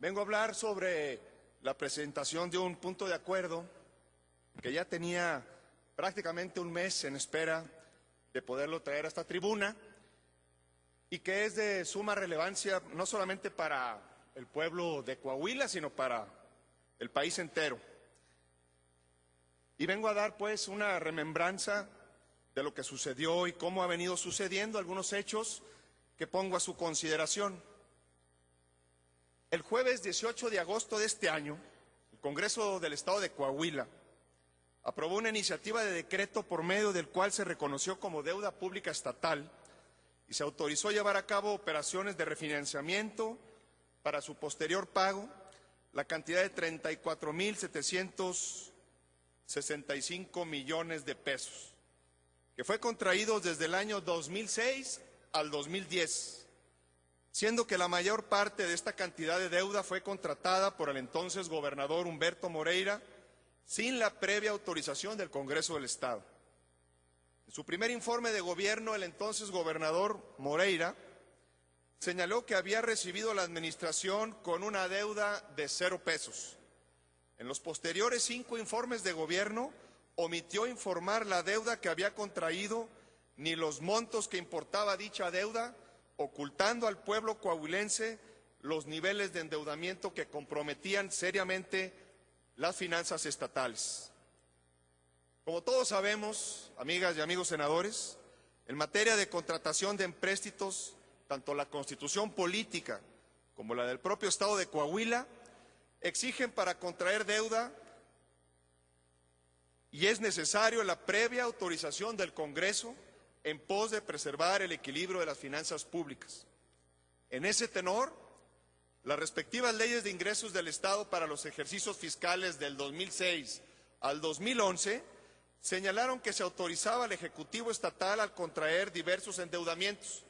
Vengo a hablar sobre la presentación de un punto de acuerdo que ya tenía prácticamente un mes en espera de poderlo traer a esta tribuna y que es de suma relevancia no solamente para el pueblo de Coahuila, sino para el país entero. Y vengo a dar pues una remembranza de lo que sucedió y cómo ha venido sucediendo, algunos hechos que pongo a su consideración. El jueves 18 de agosto de este año, el Congreso del Estado de Coahuila aprobó una iniciativa de decreto por medio del cual se reconoció como deuda pública estatal y se autorizó llevar a cabo operaciones de refinanciamiento para su posterior pago, la cantidad de 34,765 millones de pesos, que fue contraído desde el año 2006 al 2010. Siendo que la mayor parte de esta cantidad de deuda fue contratada por el entonces gobernador Humberto Moreira sin la previa autorización del Congreso del Estado. En su primer informe de gobierno, el entonces gobernador Moreira señaló que había recibido la administración con una deuda de 0 pesos. En los posteriores 5 informes de gobierno, omitió informar la deuda que había contraído ni los montos que importaba dicha deuda, ocultando al pueblo coahuilense los niveles de endeudamiento que comprometían seriamente las finanzas estatales. Como todos sabemos, amigas y amigos senadores, en materia de contratación de empréstitos, tanto la Constitución política como la del propio Estado de Coahuila exigen para contraer deuda y es necesario la previa autorización del Congreso en pos de preservar el equilibrio de las finanzas públicas. En ese tenor, las respectivas leyes de ingresos del Estado para los ejercicios fiscales del 2006 al 2011 señalaron que se autorizaba al Ejecutivo Estatal al contraer diversos endeudamientos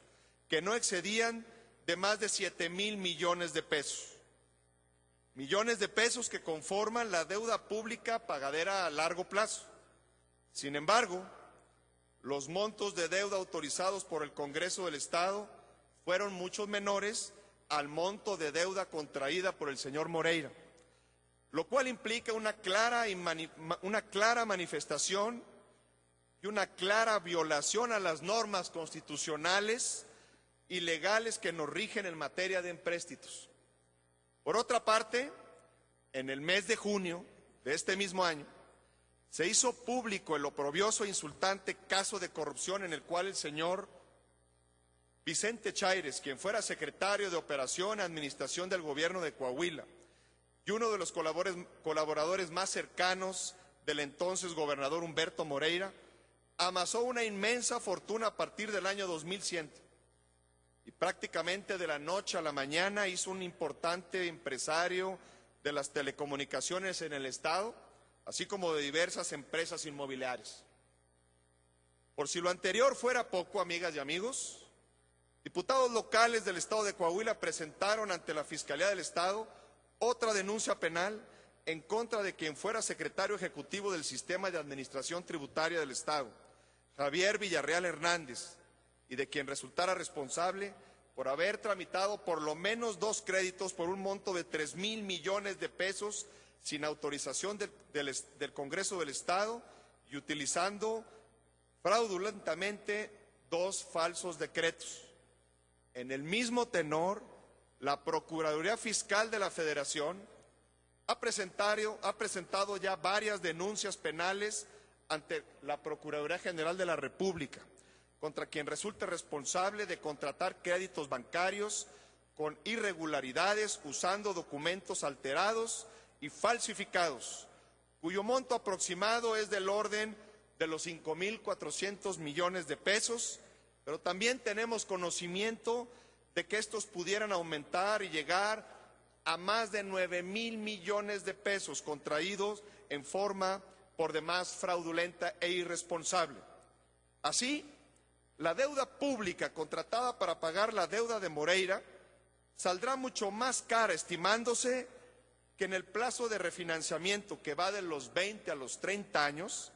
que no excedían de más de 7,000 millones de pesos. Millones de pesos que conforman la deuda pública pagadera a largo plazo. Sin embargo, los montos de deuda autorizados por el Congreso del Estado fueron mucho menores al monto de deuda contraída por el señor Moreira, lo cual implica una clara manifestación y una clara violación a las normas constitucionales y legales que nos rigen en materia de empréstitos. Por otra parte, en el mes de junio de este mismo año, se hizo público el oprobioso e insultante caso de corrupción en el cual el señor Vicente Chaires, quien fuera secretario de Operación y Administración del Gobierno de Coahuila y uno de los colaboradores más cercanos del entonces gobernador Humberto Moreira, amasó una inmensa fortuna a partir del año 2100 y prácticamente de la noche a la mañana hizo un importante empresario de las telecomunicaciones en el Estado, así como de diversas empresas inmobiliarias. Por si lo anterior fuera poco, amigas y amigos, diputados locales del Estado de Coahuila presentaron ante la Fiscalía del Estado otra denuncia penal en contra de quien fuera secretario ejecutivo del Sistema de Administración Tributaria del Estado, Javier Villarreal Hernández, y de quien resultara responsable por haber tramitado por lo menos 2 créditos por un monto de 3,000 millones de pesos sin autorización del Congreso del Estado y utilizando fraudulentamente 2 falsos decretos. En el mismo tenor, la Procuraduría Fiscal de la Federación ha presentado ya varias denuncias penales ante la Procuraduría General de la República contra quien resulte responsable de contratar créditos bancarios con irregularidades usando documentos alterados y falsificados, cuyo monto aproximado es del orden de los 5,400 millones de pesos, pero también tenemos conocimiento de que estos pudieran aumentar y llegar a más de 9,000 millones de pesos contraídos en forma por demás fraudulenta e irresponsable. Así, la deuda pública contratada para pagar la deuda de Moreira saldrá mucho más cara, estimándose que en el plazo de refinanciamiento que va de los 20 a los 30 años,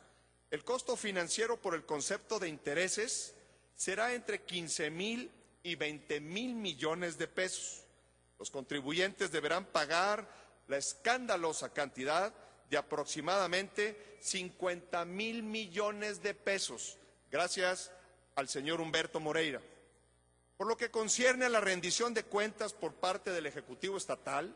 el costo financiero por el concepto de intereses será entre 15,000 y 20,000 millones de pesos, Los contribuyentes deberán pagar la escandalosa cantidad de aproximadamente 50,000 millones de pesos, gracias al señor Humberto Moreira. Por lo que concierne a la rendición de cuentas por parte del Ejecutivo Estatal,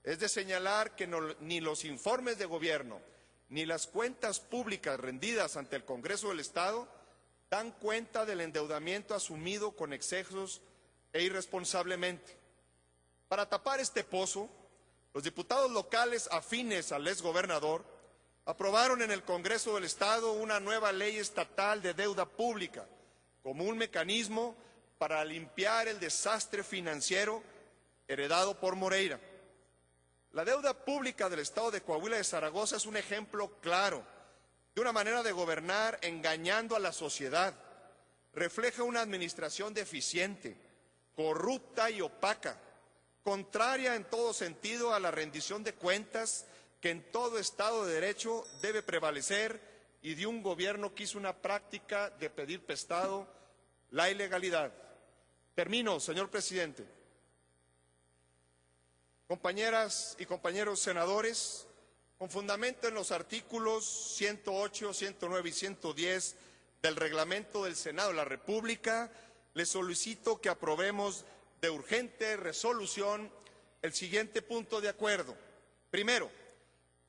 es de señalar que ni los informes de gobierno ni las cuentas públicas rendidas ante el Congreso del Estado dan cuenta del endeudamiento asumido con excesos e irresponsablemente. Para tapar este pozo, los diputados locales afines al exgobernador aprobaron en el Congreso del Estado una nueva ley estatal de deuda pública como un mecanismo para limpiar el desastre financiero heredado por Moreira. La deuda pública del Estado de Coahuila de Zaragoza es un ejemplo claro de una manera de gobernar engañando a la sociedad. Refleja una administración deficiente, corrupta y opaca, contraria en todo sentido a la rendición de cuentas que en todo Estado de Derecho debe prevalecer y de un gobierno que hizo una práctica de pedir prestado la ilegalidad. Termino, señor presidente. Compañeras y compañeros senadores, con fundamento en los artículos 108, 109 y 110 del reglamento del Senado de la República, les solicito que aprobemos de urgente resolución el siguiente punto de acuerdo. Primero,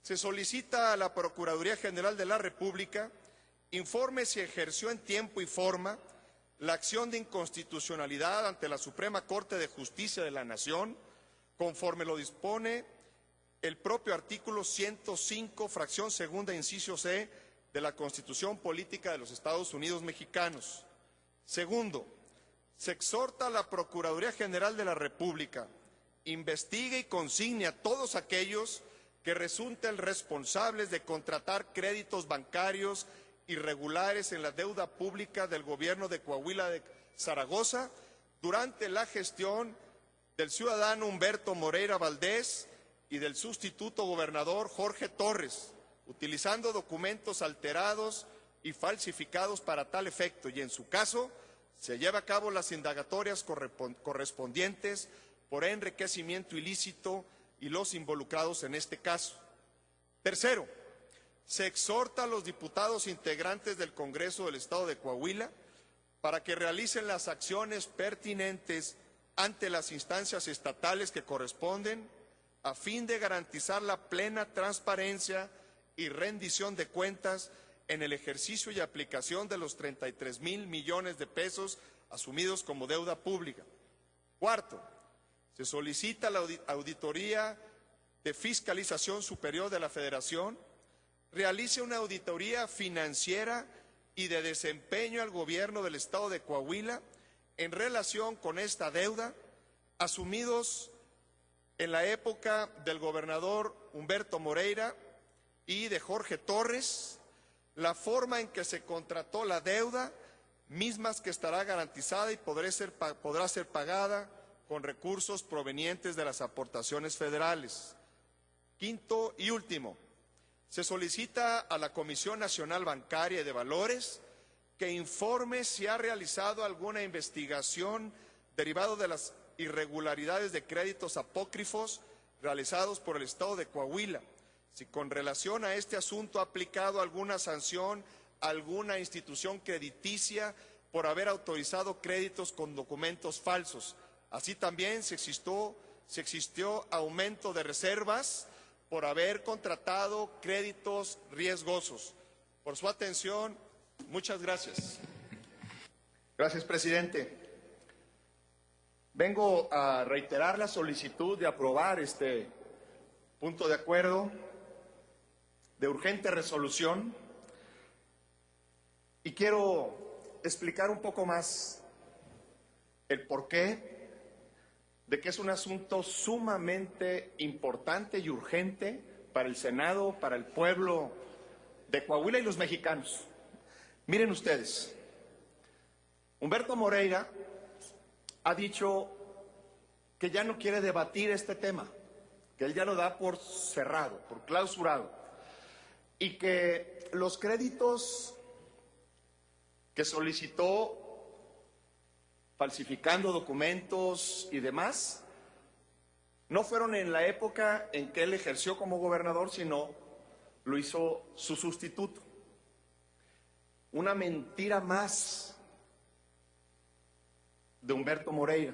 se solicita a la Procuraduría General de la República informe si ejerció en tiempo y forma la acción de inconstitucionalidad ante la Suprema Corte de Justicia de la Nación, conforme lo dispone el propio artículo 105, fracción segunda, inciso C, de la Constitución Política de los Estados Unidos Mexicanos. Segundo, se exhorta a la Procuraduría General de la República, investigue y consigne a todos aquellos que resulten responsables de contratar créditos bancarios irregulares en la deuda pública del gobierno de Coahuila de Zaragoza durante la gestión del ciudadano Humberto Moreira Valdés y del sustituto gobernador Jorge Torres, utilizando documentos alterados y falsificados para tal efecto, y en su caso se lleva a cabo las indagatorias correspondientes por enriquecimiento ilícito y los involucrados en este caso. Tercero, se exhorta a los diputados integrantes del Congreso del Estado de Coahuila para que realicen las acciones pertinentes ante las instancias estatales que corresponden a fin de garantizar la plena transparencia y rendición de cuentas en el ejercicio y aplicación de los 33,000 millones de pesos asumidos como deuda pública. Cuarto, se solicita la Auditoría de Fiscalización Superior de la Federación realice una auditoría financiera y de desempeño al gobierno del Estado de Coahuila en relación con esta deuda, asumidos en la época del gobernador Humberto Moreira y de Jorge Torres, la forma en que se contrató la deuda, mismas que estará garantizada y podrá ser pagada con recursos provenientes de las aportaciones federales. Quinto y último, se solicita a la Comisión Nacional Bancaria y de Valores que informe si ha realizado alguna investigación derivado de las irregularidades de créditos apócrifos realizados por el Estado de Coahuila, si con relación a este asunto ha aplicado alguna sanción a alguna institución crediticia por haber autorizado créditos con documentos falsos. Así también si existió aumento de reservas por haber contratado créditos riesgosos. Por su atención, muchas gracias. Gracias, presidente. Vengo a reiterar la solicitud de aprobar este punto de acuerdo de urgente resolución y quiero explicar un poco más el porqué de que es un asunto sumamente importante y urgente para el Senado, para el pueblo de Coahuila y los mexicanos. Miren ustedes, Humberto Moreira ha dicho que ya no quiere debatir este tema, que él ya lo da por cerrado, por clausurado, y que los créditos que solicitó falsificando documentos y demás, no fueron en la época en que él ejerció como gobernador, sino lo hizo su sustituto. Una mentira más de Humberto Moreira.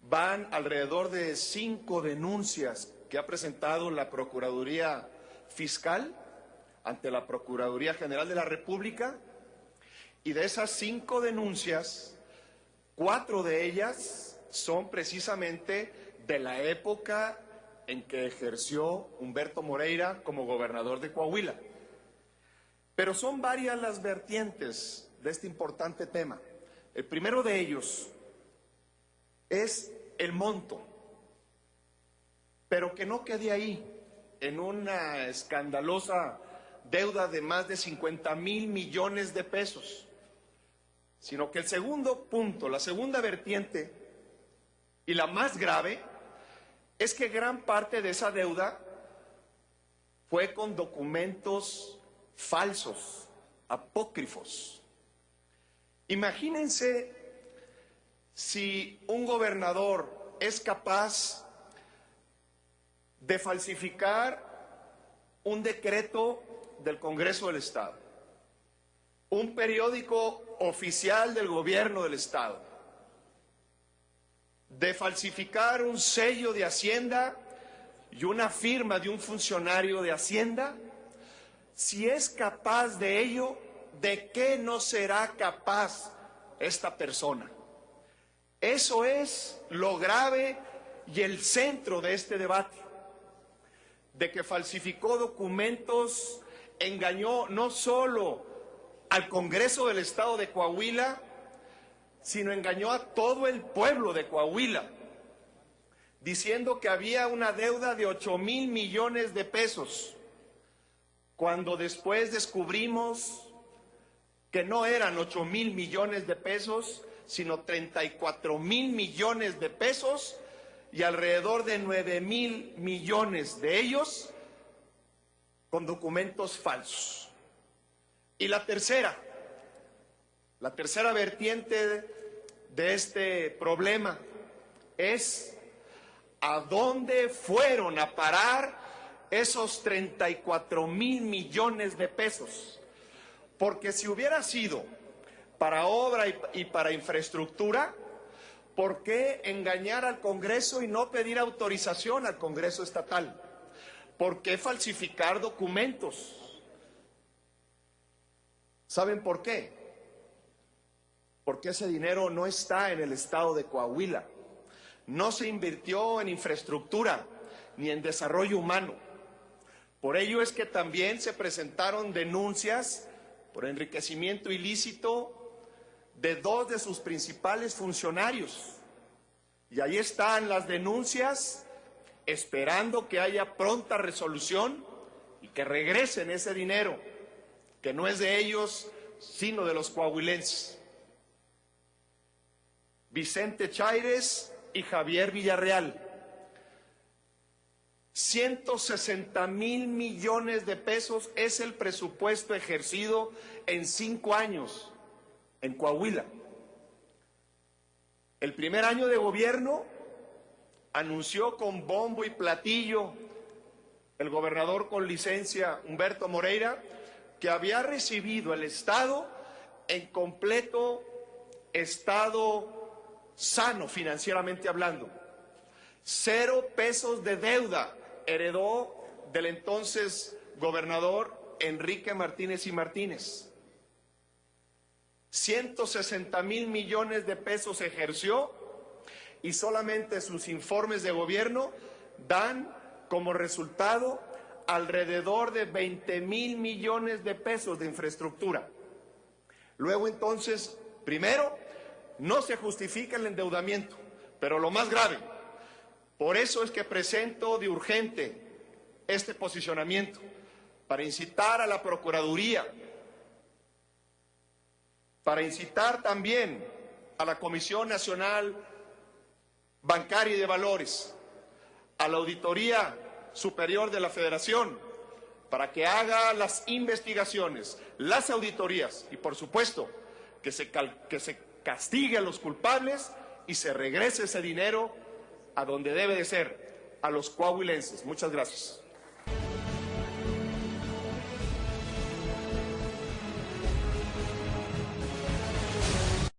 Van alrededor de 5 denuncias que ha presentado la Procuraduría Fiscal ante la Procuraduría General de la República, y de esas 5 denuncias, 4 de ellas son precisamente de la época en que ejerció Humberto Moreira como gobernador de Coahuila. Pero son varias las vertientes de este importante tema. El primero de ellos es el monto, pero que no quede ahí, en una escandalosa deuda de más de 50,000 millones de pesos, sino que el segundo punto, la segunda vertiente, y la más grave, es que gran parte de esa deuda fue con documentos falsos, apócrifos. Imagínense si un gobernador es capaz de falsificar un decreto del Congreso del Estado, un periódico oficial del gobierno del Estado, de falsificar un sello de Hacienda y una firma de un funcionario de Hacienda. Si es capaz de ello, ¿de qué no será capaz esta persona? Eso es lo grave y el centro de este debate, de que falsificó documentos, engañó no solo al Congreso del Estado de Coahuila, sino engañó a todo el pueblo de Coahuila, diciendo que había una deuda de 8,000 millones de pesos, cuando después descubrimos que no eran 8,000 millones de pesos, sino 34,000 millones de pesos, y alrededor de 9,000 millones de ellos con documentos falsos. Y la tercera vertiente de este problema es a dónde fueron a parar esos 34,000 millones de pesos. Porque si hubiera sido para obra y para infraestructura, ¿por qué engañar al Congreso y no pedir autorización al Congreso estatal? ¿Por qué falsificar documentos? ¿Saben por qué? Porque ese dinero no está en el estado de Coahuila. No se invirtió en infraestructura ni en desarrollo humano. Por ello es que también se presentaron denuncias por enriquecimiento ilícito de 2 de sus principales funcionarios. Y ahí están las denuncias, esperando que haya pronta resolución y que regresen ese dinero, que no es de ellos, sino de los coahuilenses. Vicente Chaires y Javier Villarreal. 160,000 millones de pesos es el presupuesto ejercido en 5 años en Coahuila. El primer año de gobierno anunció con bombo y platillo el gobernador con licencia Humberto Moreira que había recibido el Estado en completo estado sano financieramente hablando. 0 pesos de deuda heredó del entonces gobernador Enrique Martínez y Martínez. 160,000 millones de pesos ejerció y solamente sus informes de gobierno dan como resultado alrededor de 20,000 millones de pesos de infraestructura. Luego entonces, primero, no se justifica el endeudamiento, pero lo más grave, por eso es que presento de urgente este posicionamiento, para incitar a la Procuraduría, para incitar también a la Comisión Nacional Bancaria y de Valores, a la Auditoría Superior de la Federación, para que haga las investigaciones, las auditorías y, por supuesto, que se castigue a los culpables y se regrese ese dinero a donde debe de ser, a los coahuilenses. Muchas gracias.